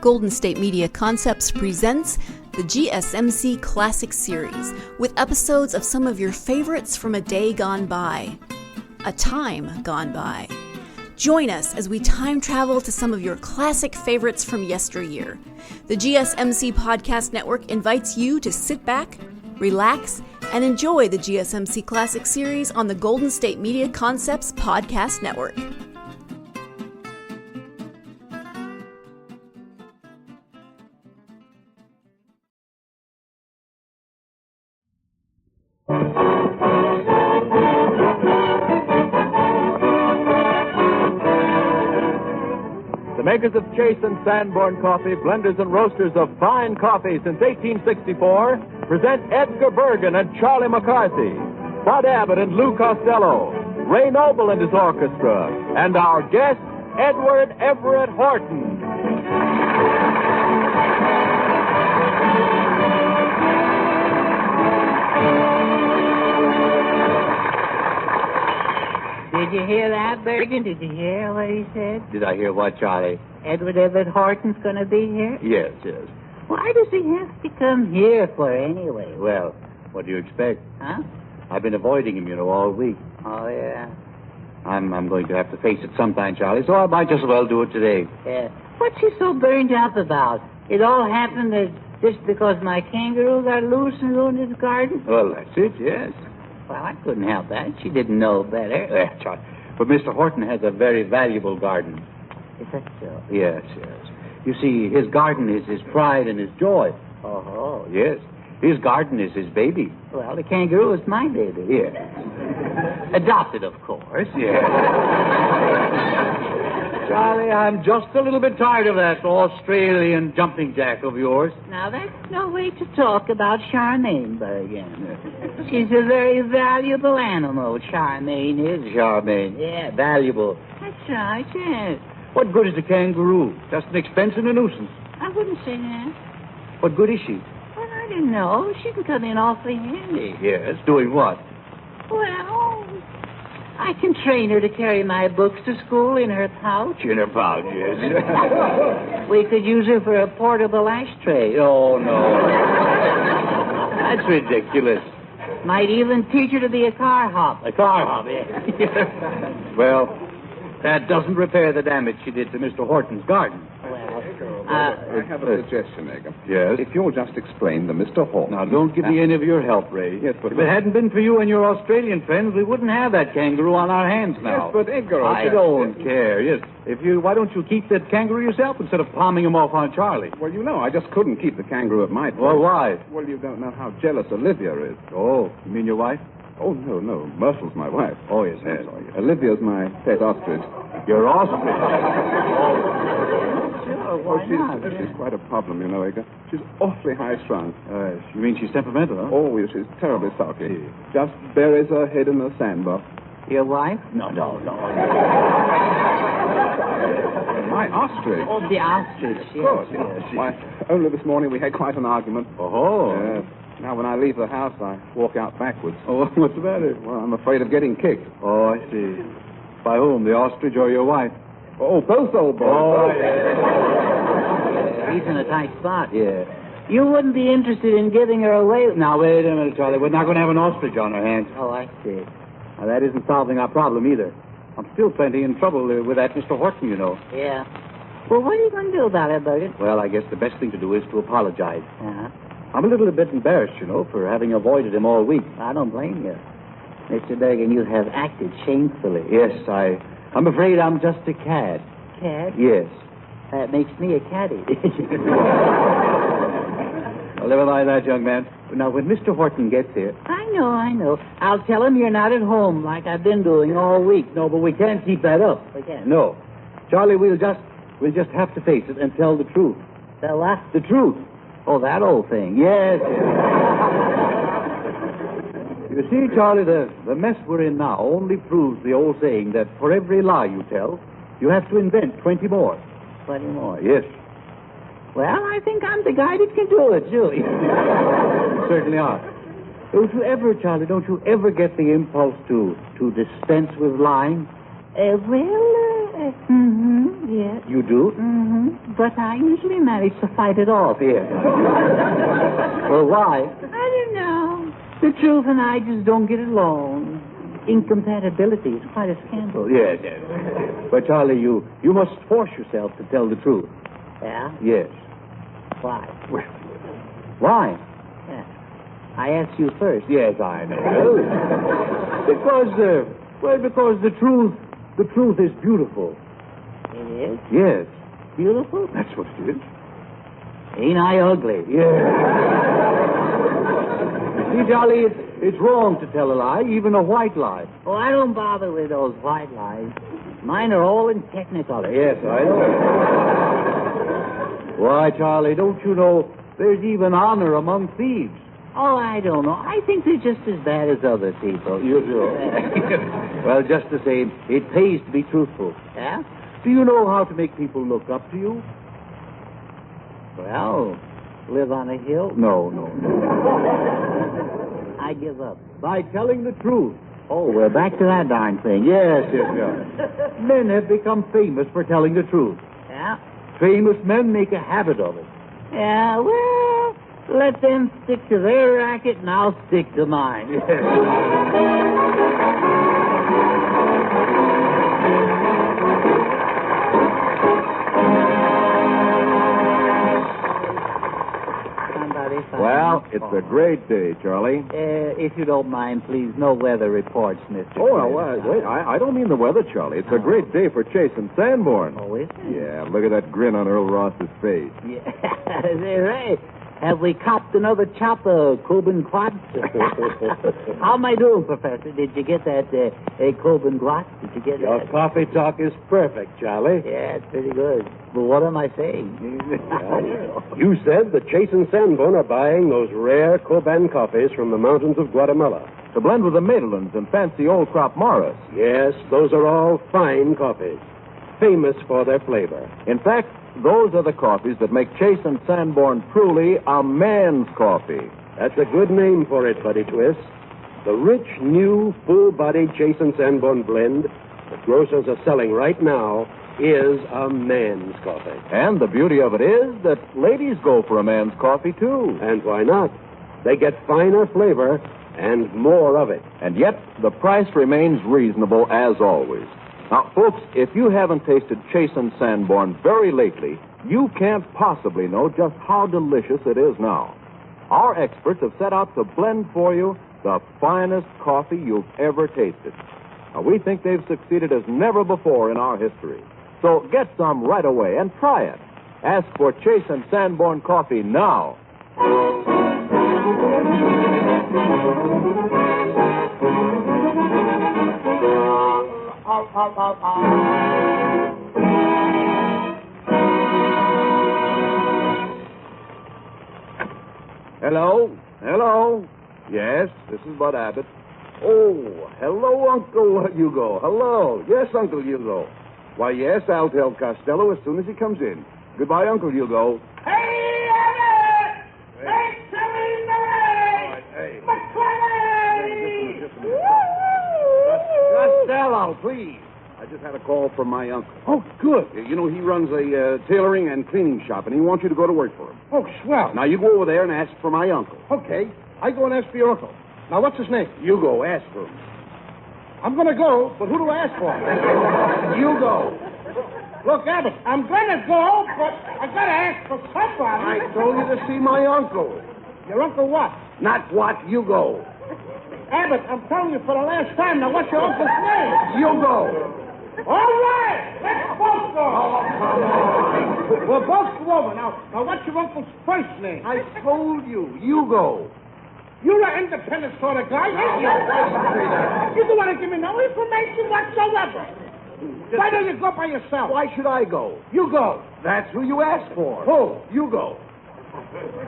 Golden State Media Concepts presents the GSMC Classics series, with episodes of some of your favorites from a day gone by, a time gone by. Join us as we time travel to some of your classic favorites from yesteryear. The GSMC Podcast Network invites you to sit back, relax, and enjoy the GSMC Classics series on the Golden State Media Concepts Podcast Network. The makers of Chase and Sanborn Coffee, blenders and roasters of fine coffee since 1864, present Edgar Bergen and Charlie McCarthy, Bud Abbott and Lou Costello, Ray Noble and his orchestra, and our guest, Edward Everett Horton. Did you hear that, Bergen? Did you hear what he said? Did I hear what, Charlie? Edward Everett Horton's going to be here? Yes. Why does he have to come here for anyway? Well, what do you expect? Huh? I've been avoiding him, all week. Oh, yeah. I'm going to have to face it sometime, Charlie, so I might just as well do it today. Yeah. What's he so burned up about? It all happened just because my kangaroo got loose and ruined his garden? Well, that's it, yes. Well, I couldn't help that. She didn't know better. Charlie. But Mr. Horton has a very valuable garden. Is that so? Yes. You see, his garden is his pride and his joy. Oh. Yes. His garden is his baby. Well, the kangaroo is my baby. Yes. Adopted, of course. Yes. Charlie, I'm just a little bit tired of that Australian jumping jack of yours. Now, that's no way to talk about Charmaine, Bergen. She's a very valuable animal, Charmaine is. Charmaine. Yeah. Valuable. That's right, yes. What good is a kangaroo? Just an expense and a nuisance. I wouldn't say that. What good is she? Well, I don't know. She can come in awfully handy. Yes, doing what? Well, I can train her to carry my books to school in her pouch. In her pouch, yes. We could use her for a portable ashtray. Oh, no. That's ridiculous. Might even teach her to be a car hop. A car hop, yes. Well, that doesn't repair the damage she did to Mr. Horton's garden. I have a suggestion, Edgar. Yes? If you'll just explain to Mr. Horton. Now, don't give me any of your help, Ray. Yes, but... If it hadn't been for you and your Australian friends, we wouldn't have that kangaroo on our hands now. Yes, but Edgar... I don't care, yes. Why don't you keep that kangaroo yourself instead of palming him off on Charlie? Well, I just couldn't keep the kangaroo at my place. Well, why? Well, you don't know how jealous Olivia is. Oh, you mean your wife? Oh, no. Myrtle's my wife. Oh, yes. Olivia's my pet ostrich. Your ostrich? She's quite a problem, Edgar. She's awfully high-strung. You mean she's temperamental, huh? Oh, yes, she's terribly sulky. Just buries her head in the sandbox. Your wife? No. My ostrich. Oh, the ostrich. Of course, yes. Why, only this morning we had quite an argument. Oh. Now, when I leave the house, I walk out backwards. Oh, what's the matter? Well, I'm afraid of getting kicked. Oh, I see. By whom, the ostrich or your wife? Oh, both, old boy. Oh, yeah. He's in a tight spot. Yeah. You wouldn't be interested in giving her away. Now, wait a minute, Charlie. We're not going to have an ostrich on our hands. Oh, I see. Now, that isn't solving our problem either. I'm still plenty in trouble with that Mr. Horton, Yeah. Well, what are you going to do about it, Bergen? Well, I guess the best thing to do is to apologize. Uh-huh. I'm a little bit embarrassed, for having avoided him all week. I don't blame you. Mr. Bergen, you have acted shamefully. Yes, I'm afraid I'm just a cad. Cad? Yes. That makes me a caddy. Well, never mind that, young man. Now, when Mr. Horton gets here... I know. I'll tell him you're not at home like I've been doing all week. No, but we can't keep that up. We can't. No. Charlie, we'll just have to face it and tell the truth. The what? The truth. Oh, that old thing. Yes. You see, Charlie, the mess we're in now only proves the old saying that for every lie you tell, you have to invent 20 more. 20 more? Yes. Well, I think I'm the guy that can do it, too. You certainly are. Don't you ever, Charlie, get the impulse to dispense with lying? Yes. You do? Mm-hmm. but I usually manage to fight it off here. Well, why? I don't know. The truth and I just don't get along. Incompatibility is quite a scandal. Yes. But, Charlie, you must force yourself to tell the truth. Yeah? Yes. Why? Well, why? Yeah. I asked you first. Yes, I know. because the truth is beautiful. It is? Yes. Beautiful? That's what it is. Ain't I ugly? Yes. See, Charlie, it's wrong to tell a lie, even a white lie. Oh, I don't bother with those white lies. Mine are all in technicolor. Yes, I know. Why, Charlie, don't you know there's even honor among thieves? Oh, I don't know. I think they're just as bad as other people. You do? Well, just the same, it pays to be truthful. Yeah? Do you know how to make people look up to you? Well, live on a hill? No. I give up. By telling the truth. Oh, we're back to that darn thing. Yes. Men have become famous for telling the truth. Yeah? Famous men make a habit of it. Yeah, well, let them stick to their racket and I'll stick to mine. Well, it's a great day, Charlie. If you don't mind, please, no weather reports, Mr. Oh, well, wait, I don't mean the weather, Charlie. It's a great day for Chase and Sanborn. Oh, is it? Yeah, look at that grin on Earl Ross's face. Yeah, right. Have we copped another chopper, Coben Quad? How am I doing, Professor? Did you get that Coben Quad? Did you get Your that? coffee talk is perfect, Charlie. Yeah, it's pretty good. But what am I saying? You said that Chase and Sanborn are buying those rare Coban coffees from the mountains of Guatemala. To blend with the Madelons and fancy old crop Morris. Yes, those are all fine coffees, famous for their flavor. In fact, those are the coffees that make Chase and Sanborn truly a man's coffee. That's a good name for it, Buddy Twist. The rich, new, full-bodied Chase and Sanborn blend that grocers are selling right now is a man's coffee. And the beauty of it is that ladies go for a man's coffee, too. And why not? They get finer flavor and more of it. And yet, the price remains reasonable as always. Now, folks, if you haven't tasted Chase and Sanborn very lately, you can't possibly know just how delicious it is now. Our experts have set out to blend for you the finest coffee you've ever tasted. Now, we think they've succeeded as never before in our history. So get some right away and try it. Ask for Chase and Sanborn coffee now. Hello? Yes, this is Bud Abbott. Oh, hello, Uncle Hugo. Hello. Yes, Uncle Hugo. Why, yes, I'll tell Costello as soon as he comes in. Goodbye, Uncle Hugo. Hey, Abbott! Hey, Tilly Murray! Hey. McCarthy! Costello, please. I just had a call from my uncle. Oh, good. You know, he runs a tailoring and cleaning shop, and he wants you to go to work for him. Oh, swell. Now, you go over there and ask for my uncle. Okay, I go and ask for your uncle. Now, what's his name? You go, ask for him. I'm going to go, but who do I ask for? You go. Look, Abbott, I'm going to go, but I got to ask for somebody. I told you to see my uncle. Your uncle what? Not what, you go. Abbott, I'm telling you for the last time. Now, what's your uncle's name? You go. All right, let's both go. Oh, come on. We'll both go over. Now, what's your uncle's first name? I told you. You go. You're an independent sort of guy, ain't you? You don't want to give me no information whatsoever. Why don't you go by yourself? Why should I go? You go. That's who you asked for. Who? You go.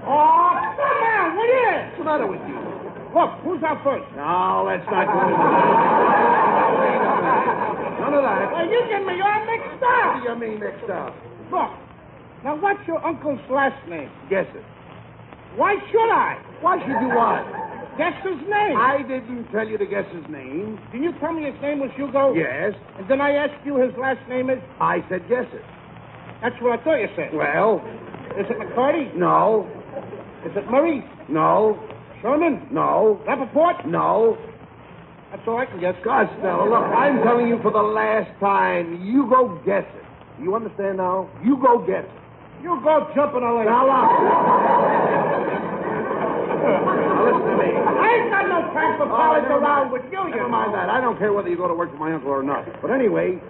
Oh, come on, what is? What's the matter with you? Look, who's out first? No, let's not go into that. None of that. Well, you get me all mixed up. What do you mean mixed up? Look, now what's your uncle's last name? Guess it. Why should I? Why should you what? Guess his name. I didn't tell you to guess his name. Didn't you tell me his name was Hugo? Yes. And then I asked you his last name is? I said guess it. That's what I thought you said. Well, Is it McCarthy? no, Is it Murray? no, Sherman? no, Rappaport? no. That's all I can guess. Costello, look, I'm telling you for the last time, you go guess it. You understand now? You go guess it. You go jump in a lake. Now, look. Now, listen to me. I ain't got no time for college around with you, Never mind that. I don't care whether you go to work for my uncle or not. But anyway,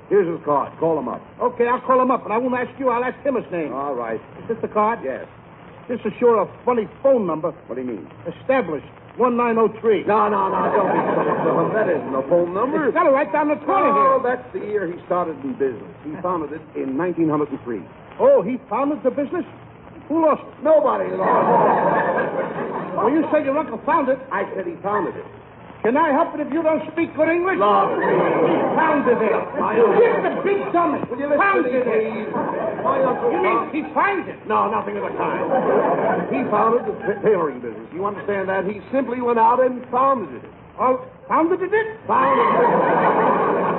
here's his card. Call him up. Okay, I'll call him up, but I won't ask you. I'll ask him his name. All right. Is this the card? Yes. This is sure a funny phone number. What do you mean? Established. 1903. No, don't be silly. That isn't a phone number. It's got it right down the corner Oh, here. that's the year he started in business. He founded it in 1903. Oh, he founded the business? Who lost it? Nobody lost. Well, you said your uncle founded it. I said he founded it. Can I help it if you don't speak good English? Look, He founded it. My You uncle- get the big dummy. Will you listen to Founded me, it. please? My uncle You mean found- he finds it? No, nothing of the kind. He founded the tailoring business. You understand that? He simply went out and founded it. Oh, founded it? Founded it.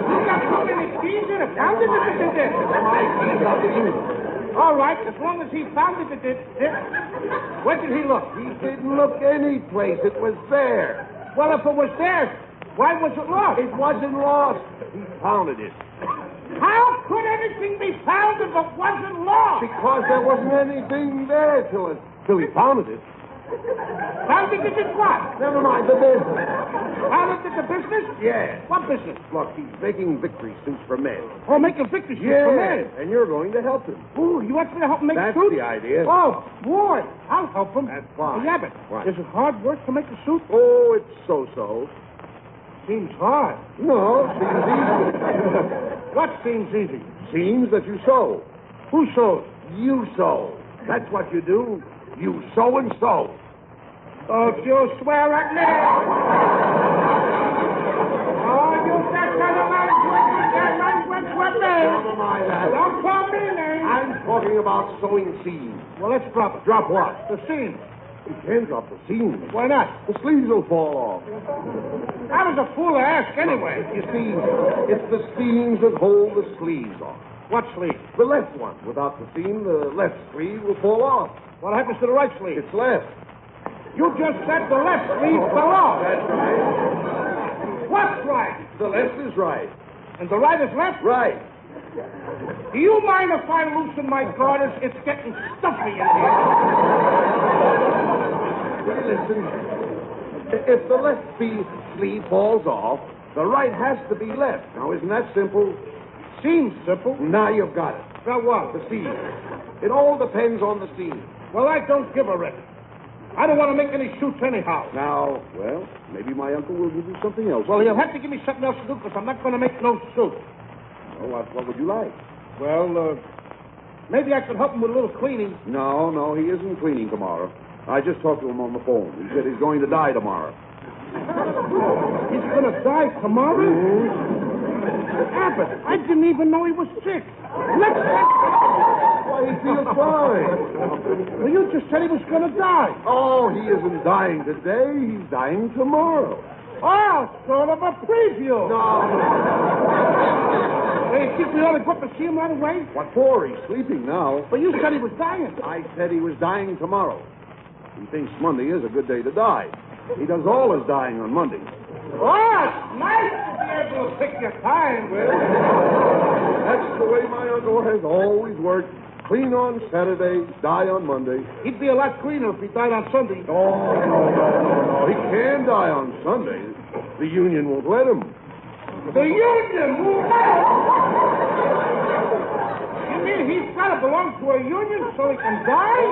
You got so many keys in it. Founded it? My keys out to use. All right, as long as he founded it. Where did he look? He didn't look any place. It was there. Well, if it was there, why was it lost? It wasn't lost. He founded it. How could anything be found if it wasn't lost? Because there wasn't anything there till he founded it. Founded it in what? Never mind the business. Founded it the business? Yes. What business? Look, he's making victory suits for men. Oh, making victory suits for men. And you're going to help him. Ooh, you want me to help him make That's suits? the idea. Oh, boy, I'll help him. That's fine. Hey, Abbott, What? is it hard work to make a suit? Oh, it's so-so. Seems hard. No, seems easy. What seems easy? Seems that you sew. Who sews? You sew. That's what you do. You sew and sew. Don't you swear at me. Oh, you got kind of language with me. Never mind that. Don't call me names. I'm talking about sewing seams. Well, let's drop it. Drop what? The seam. You can't drop the seams. Why not? The sleeves will fall off. I was a fool to ask anyway. You see, it's the seams that hold the sleeves off. What sleeve? The left one. Without the seam, the left sleeve will fall off. What happens to the right sleeve? It's left. You just said the left sleeve fell off. That's right. What's right? The left is right. And the right is left? Right. Do you mind if I loosen my garters? It's getting stuffy in here. Listen. If the left sleeve falls off, the right has to be left. Now, isn't that simple? Seems simple. Now you've got it. Now what? The seam. It all depends on the seam. Well, I don't give a rip. I don't want to make any suits anyhow. Now, well, maybe my uncle will give you something else. Well, he'll have to give me something else to do because I'm not going to make no suit. Well, what would you like? Well, maybe I could help him with a little cleaning. No, he isn't cleaning tomorrow. I just talked to him on the phone. He said he's going to die tomorrow. He's going to die tomorrow? Abbott, I didn't even know he was sick. Why, he feels fine. Well, you just said he was going to die. Oh, he isn't dying today. He's dying tomorrow. Oh, sort of a preview. No. Hey, you think we ought to go up and see him right away? What for? He's sleeping now. But you said he was dying. I said he was dying tomorrow. He thinks Monday is a good day to die. He does all his dying on Monday. Oh, it's nice to be able to pick your time. That's the way my uncle has always worked. Clean on Saturday, die on Monday. He'd be a lot cleaner if he died on Sunday. No. He can die on Sunday. The union won't let him. The union won't let him? You mean he's got to belong to a union so he can die?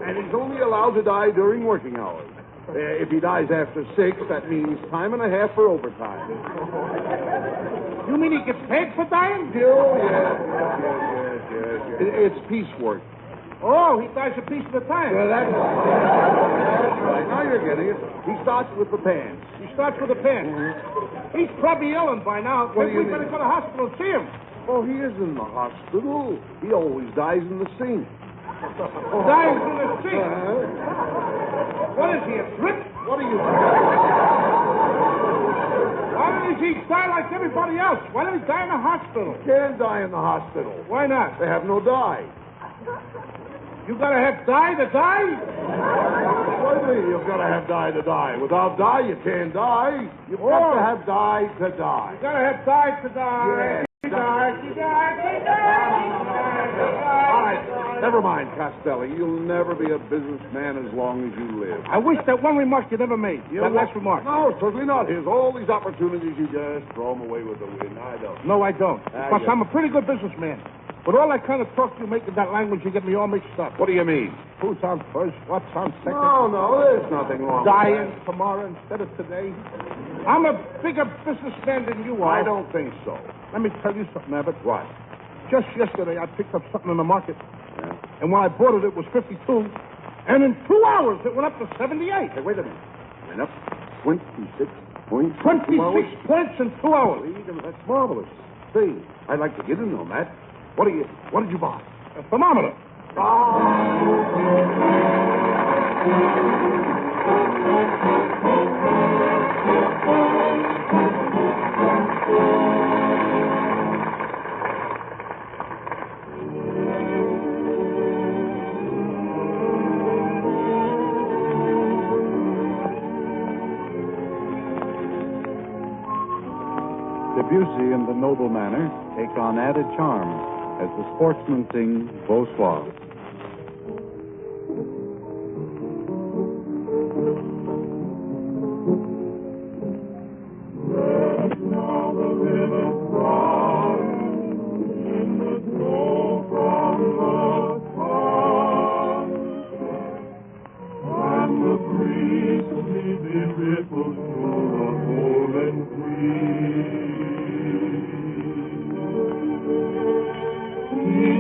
And he's only allowed to die during working hours. If he dies after 6, that means time and a half for overtime. You mean he gets paid for dying? Oh, yes. It's piecework. Oh, he dies a piece at a time. Well, that's right. Now you're getting it. He starts with the pants. He starts with a pen. He's probably ill by now. What do you We better mean? go to the hospital and see him. Oh, he is in the hospital. He always dies in the sink. Dying in the sink. What is he, a drip? What are you... What? Why does he die like everybody else? Why don't he die in the hospital? Can't die in the hospital. Why not? They have no dye. You gotta have dye to die? What do you mean you've got to have dye to die? Without dye, you can't die. You've got to have dye to die. You gotta have dye to die. Yeah. All right, never mind, Costello. You'll never be a businessman as long as you live. I wish that one remark you never made. That last remark. No, certainly not. Here's all these opportunities. You just throw them away with the wind. I don't. No, I don't. Because I'm a pretty good businessman. But all that kind of talk you make in that language, you get me all mixed up. What do you mean? Who's on first? What's on second? No, there's nothing wrong Dying with that. tomorrow instead of today. I'm a bigger businessman than you are. I don't think so. Let me tell you something, Abbott. What? Just yesterday, I picked up something in the market. Yeah. And when I bought it, it was 52. And in 2 hours, it went up to 78. Hey, wait a minute. Went up 26 points. 26 points in 2 hours. That's marvelous. Say, I'd like to get in on that. What did you buy? A thermometer. Debussy and the Noble Manor take on added charm as the sportsmen sing Beau Soir.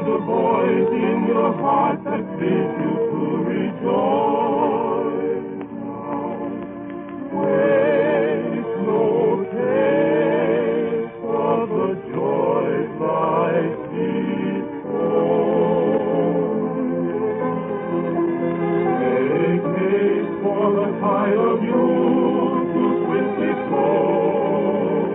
The voice in your heart that bids you to rejoice. Waste no taste of the joys life bestows. Make haste for the tide of youth to swiftly flow,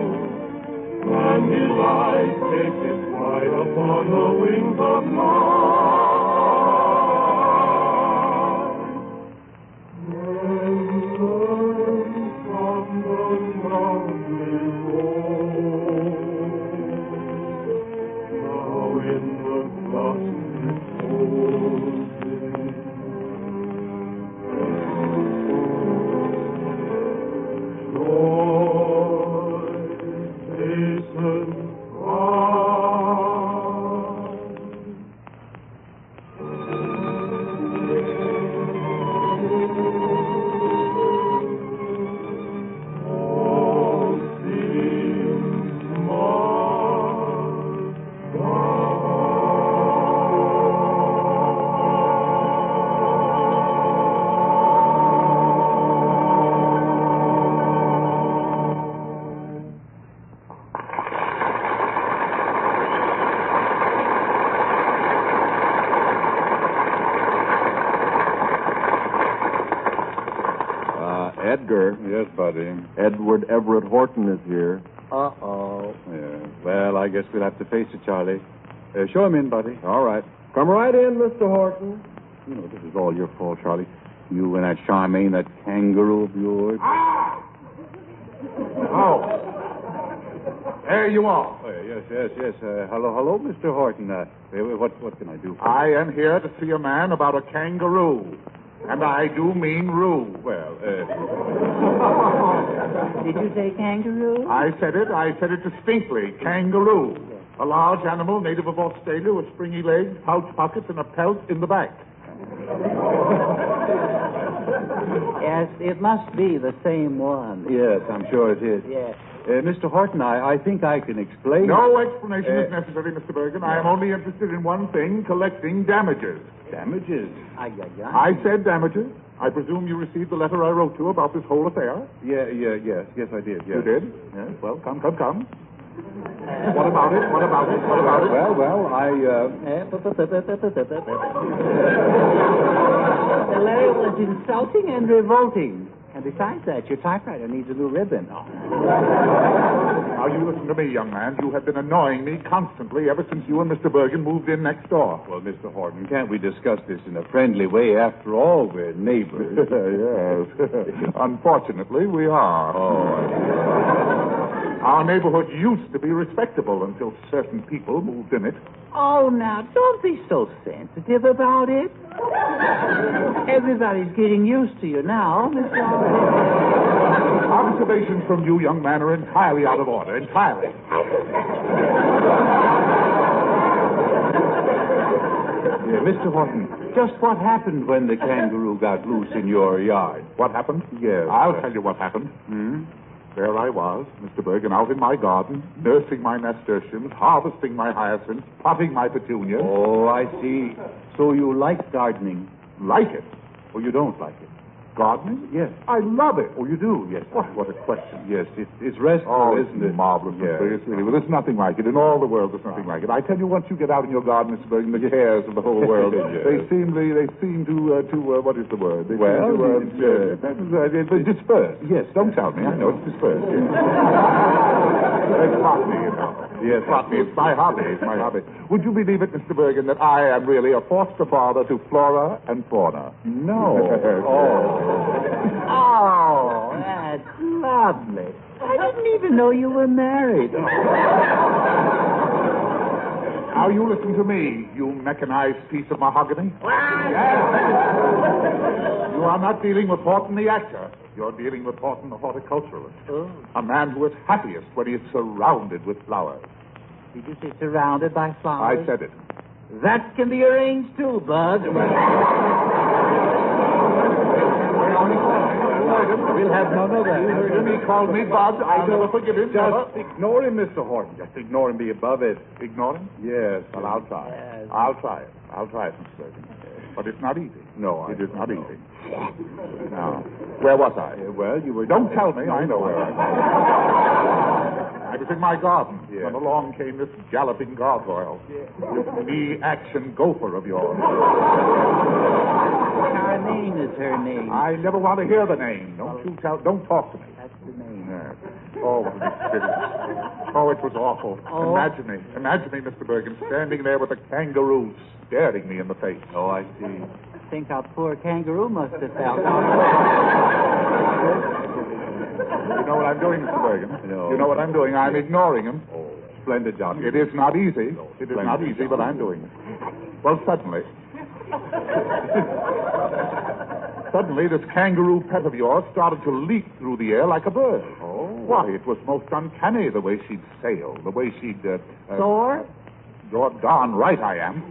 and delight takes its flight upon the wings of night. And learn from the mountain road, now in the dusk is closing. Joy, hasten, Edgar. Yes, buddy. Edward Everett Horton is here. Uh-oh. Yeah. Well, I guess we'll have to face it, Charlie. Show him in, buddy. All right. Come right in, Mr. Horton. You know, this is all your fault, Charlie. You and that Charmaine, that kangaroo of yours. Oh. There you are. Oh, yes. Hello, Mr. Horton. What can I do for you? I am here to see a man about a kangaroo. And I do mean roo. Well, Did you say kangaroo? I said it distinctly. Kangaroo. A large animal native of Australia with stringy legs, pouch pockets, and a pelt in the back. Yes, it must be the same one. yes, I'm sure it is. Yes. Mr. Horton, I think I can explain. No explanation is necessary, Mr. Bergen. I am only interested in one thing, collecting damages. Damages? I said damages. I presume you received the letter I wrote you about this whole affair? Yes, I did. Yes. You did? Yes. Well, come. What about it? Well, The letter was insulting and revolting. And besides that, your typewriter needs a new ribbon. Now, you listen to me, young man. You have been annoying me constantly ever since you and Mr. Bergen moved in next door. Well, Mr. Horton, can't we discuss this in a friendly way? After all, we're neighbors. Yes. Unfortunately, we are. Our neighborhood used to be respectable until certain people moved in it. Oh, now, don't be so sensitive about it. Everybody's getting used to you now, Mr. Horton. Observations from you, young man, are entirely out of order. Entirely. Mr. Horton, just what happened when the kangaroo got loose in your yard? What happened? Yes. I'll tell you what happened. There I was, Mr. Bergen, out in my garden, nursing my nasturtiums, harvesting my hyacinths, potting my petunias. Oh, I see. So you like gardening? Like it? Or you don't like it? Gardening? Yes. I love it. Oh, you do? Yes. What a question. Yes, it's restful, isn't it? Marvelous. Yes. It's really, well, there's nothing like it. In all the world, there's nothing like it. I tell you, once you get out in your garden, Mr. Bergen, the cares of the whole world, Yes. they seem to what is the word? They disperse. Yes. Don't tell me. I know it's dispersed. Yes. It's botany, you know. Yes. Botany. It's my hobby. It's my hobby. Would you believe it, Mr. Bergen, that I am really a foster father to flora and fauna? No. Oh, that's lovely. I didn't even know you were married. Now you listen to me, you mechanized piece of mahogany. You are not dealing with Horton the actor. You're dealing with Horton the horticulturalist. Oh. A man who is happiest when he is surrounded with flowers. Did you say surrounded by flowers? I said it. That can be arranged too, Bud. We'll have none of that. You heard him. He called me Bud. I'll never forgive him. Just ignore him, Mr. Horton. Just ignore him. Be above it. Ignore him? Yes. Well, I'll try. Yes. I'll try it. I'll try it, Mr. Bergen. But it's not easy. No, it is not easy. Now, where was I? Well, you were... Don't tell me. I know where I was. I was in my garden when along came this galloping gargoyle. This me-action gopher of yours. Her name is her name. I never want to hear the name. Don't talk to me. That's the name. Yes. Oh, what an experience. Oh, it was awful. Oh. Imagine me, Mr. Bergen, standing there with a kangaroo staring me in the face. Oh, I see. Think how poor kangaroo must have felt. You know what I'm doing, Mr. Bergen? No. You know what I'm doing? I'm ignoring him. Oh, splendid job. It is not easy. It is not easy, but I'm doing it. Well, suddenly, this kangaroo pet of yours started to leap through the air like a bird. Oh. Why, it was most uncanny the way she'd sail, the way she'd... Soar? You're darn right I am.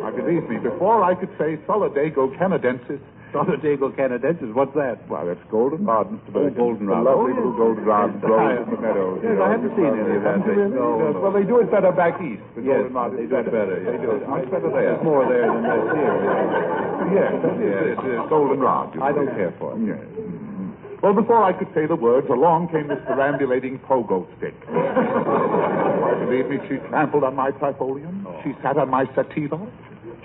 Now, believe me, before I could say Solidago canadensis... Solidago canadensis, what's that? Well, that's goldenrod, Mr. Bergen. Goldenrod. The lovely little goldenrod grows in the meadows. Yes, I haven't seen any of that. No. Well, they do it better back east. The Yes, goldenrod they is do it better. They do it much better there. There's more there than that's here. Yes, it's goldenrod. I don't care for it. Yes. Well, before I could say the words, along came this perambulating pogo stick. Why, believe me, she trampled on my trifolium. She sat on my sativa.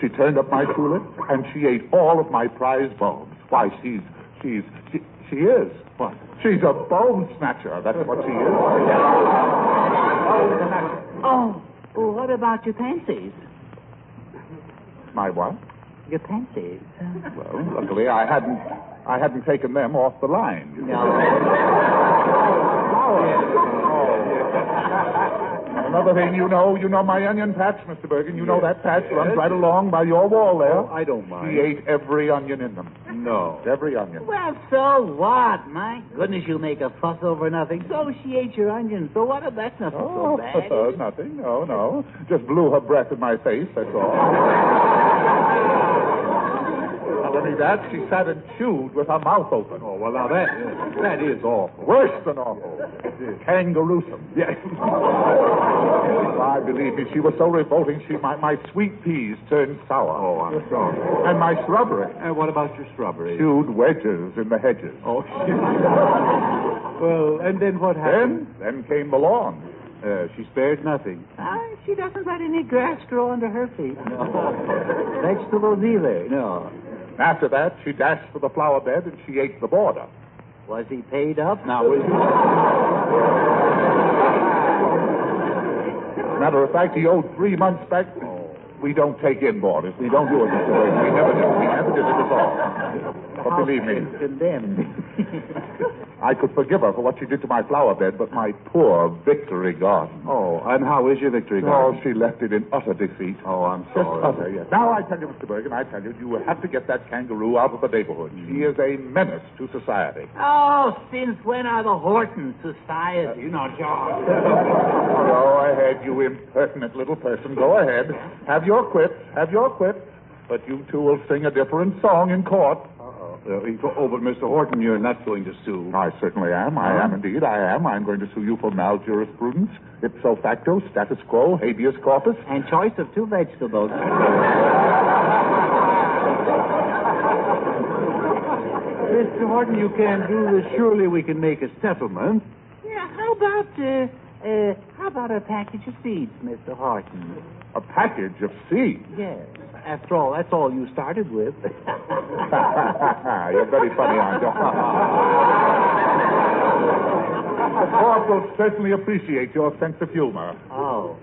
She turned up my tulip, and she ate all of my prize bulbs. Why, she is. What? She's a bone snatcher. That's what she is. Oh, well, what about your pansies? My what? Your pansies. Well, luckily I hadn't taken them off the line. You know. Another thing, you know my onion patch, Mr. Bergen. You know that patch runs right along by your wall there. Oh, I don't mind. She ate every onion in them. No. Every onion. Well, so what? My goodness, you make a fuss over nothing. So she ate your onions. So what? That's nothing so bad. Nothing. No. Just blew her breath in my face, that's all. Not only that, she sat and chewed with her mouth open. Oh, well, now that is awful. Worse than awful. Kangaroosome. Yes. I believe me, she was so revolting, my sweet peas turned sour. Oh, I'm sorry. And my shrubbery. And what about your shrubbery? Chewed wedges in the hedges. Oh, well, and then what happened? Then came the lawn. She spared nothing. She doesn't let any grass grow under her feet. No. Vegetables either. No. After that, she dashed for the flower bed and she ate the border. Was he paid up? Now, as a matter of fact, he owed 3 months back. We don't take in boarders. We don't do it, Mr. Wade. We never do. We never did it at all. But believe me, Condemned. I could forgive her for what she did to my flower bed, but my poor victory garden. Oh, and how is your victory Oh, garden? she left it in utter defeat. Oh, I'm Just sorry. utter, yes. Now, I tell you, Mr. Bergen, I tell you, you will have to get that kangaroo out of the neighborhood. She is a menace to society. Oh, since when are the Horton Society? George. Go ahead, you impertinent little person. Go ahead. Have your quip. Have your quip. But you two will sing a different song in court. But Mr. Horton, you're not going to sue. I certainly am. I am indeed. I am. I'm going to sue you for maljurisprudence, ipso facto, status quo, habeas corpus. And choice of 2 vegetables. Mr. Horton, you can't do this. Surely we can make a settlement. Yeah, how about a package of seeds, Mr. Horton? A package of seeds. Yes. After all, that's all you started with. You're very funny, aren't you? The court will certainly appreciate your sense of humor. Oh.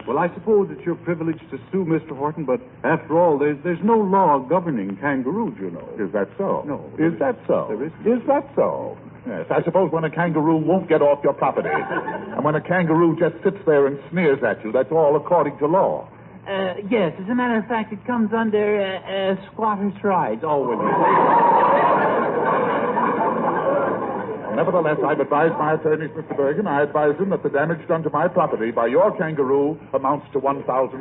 Well, I suppose it's your privilege to sue Mr. Horton, but after all, there's no law governing kangaroos, you know. Is that so? No. Is that so? There is. Is that so? Yes, I suppose when a kangaroo won't get off your property, and when a kangaroo just sits there and sneers at you, that's all according to law. Yes, as a matter of fact, it comes under squatter's rights. Oh, will you? Nevertheless, I've advised my attorneys, Mr. Bergen. I advise them that the damage done to my property by your kangaroo amounts to $1,500.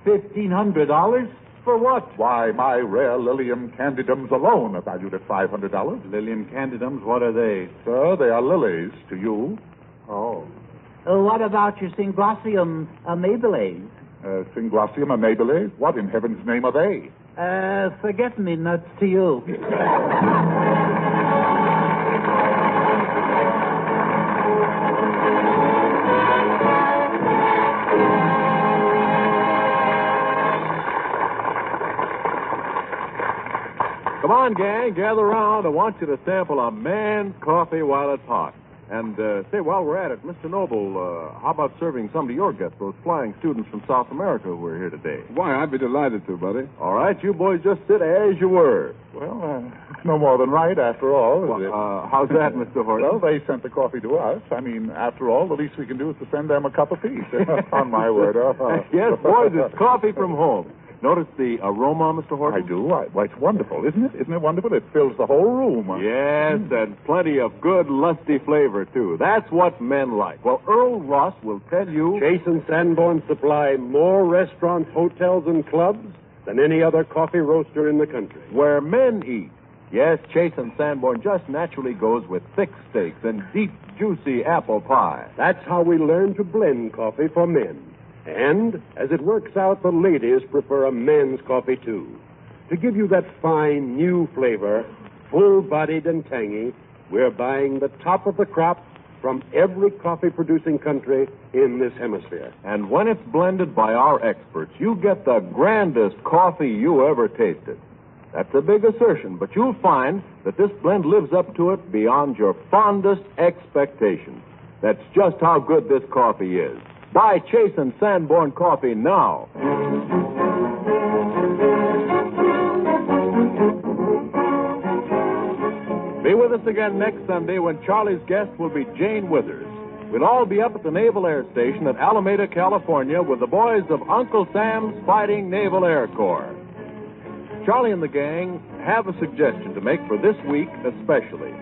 $1,500? For what? Why, my rare Lilium candidums alone are valued at $500. Lilium candidums, what are they? Sir, they are lilies to you. Oh. What about your Synglosium amabile? Synglosium amabile? What in heaven's name are they? Forget-me-nuts to you. Come on, gang, gather around. I want you to sample a man's coffee while it's hot. And, say, while we're at it, Mr. Noble, how about serving some to your guests, those flying students from South America who are here today? Why, I'd be delighted to, buddy. All right, you boys just sit as you were. Well, it's no more than right, after all, is it? How's that, Mr. Horton? Well, they sent the coffee to us. I mean, after all, the least we can do is to send them a cup apiece. On my word. Yes, boys, it's coffee from home. Notice the aroma, Mr. Horton? I do. Why, it's wonderful, isn't it? Isn't it wonderful? It fills the whole room. Yes, and plenty of good, lusty flavor, too. That's what men like. Well, Earl Ross will tell you... Chase and Sanborn supply more restaurants, hotels, and clubs than any other coffee roaster in the country. Where men eat. Yes, Chase and Sanborn just naturally goes with thick steaks and deep, juicy apple pie. That's how we learn to blend coffee for men. And, as it works out, the ladies prefer a men's coffee, too. To give you that fine, new flavor, full-bodied and tangy, we're buying the top of the crop from every coffee-producing country in this hemisphere. And when it's blended by our experts, you get the grandest coffee you ever tasted. That's a big assertion, but you'll find that this blend lives up to it beyond your fondest expectations. That's just how good this coffee is. Buy Chase and Sanborn coffee now. Be with us again next Sunday when Charlie's guest will be Jane Withers. We'll all be up at the Naval Air Station at Alameda, California with the boys of Uncle Sam's Fighting Naval Air Corps. Charlie and the gang have a suggestion to make for this week especially.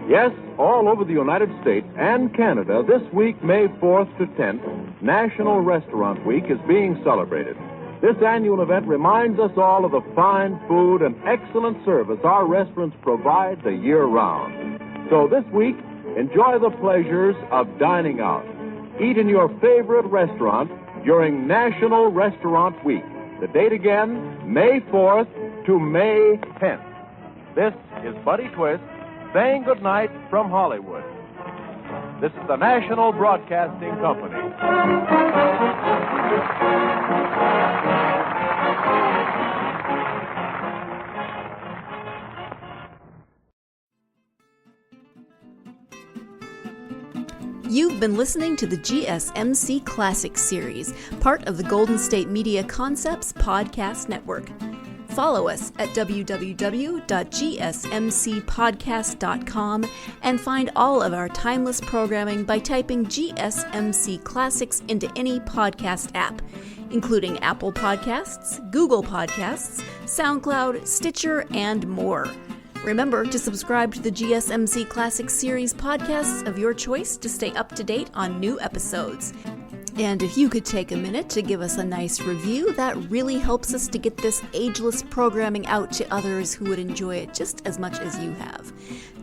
Yes, all over the United States and Canada, this week, May 4th to 10th, National Restaurant Week is being celebrated. This annual event reminds us all of the fine food and excellent service our restaurants provide the year round. So this week, enjoy the pleasures of dining out. Eat in your favorite restaurant during National Restaurant Week. The date again, May 4th to May 10th. This is Buddy Twist saying goodnight from Hollywood. This is the National Broadcasting Company. You've been listening to the GSMC Classics series, part of the Golden State Media Concepts Podcast Network. Follow us at www.gsmcpodcast.com and find all of our timeless programming by typing GSMC Classics into any podcast app, including Apple Podcasts, Google Podcasts, SoundCloud, Stitcher, and more. Remember to subscribe to the GSMC Classics series podcasts of your choice to stay up to date on new episodes. And if you could take a minute to give us a nice review, that really helps us to get this ageless programming out to others who would enjoy it just as much as you have.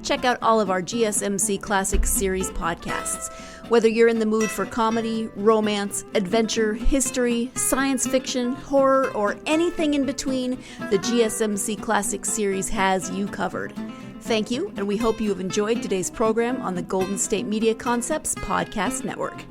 Check out all of our GSMC Classics series podcasts. Whether you're in the mood for comedy, romance, adventure, history, science fiction, horror, or anything in between, the GSMC Classics series has you covered. Thank you, and we hope you have enjoyed today's program on the Golden State Media Concepts Podcast Network.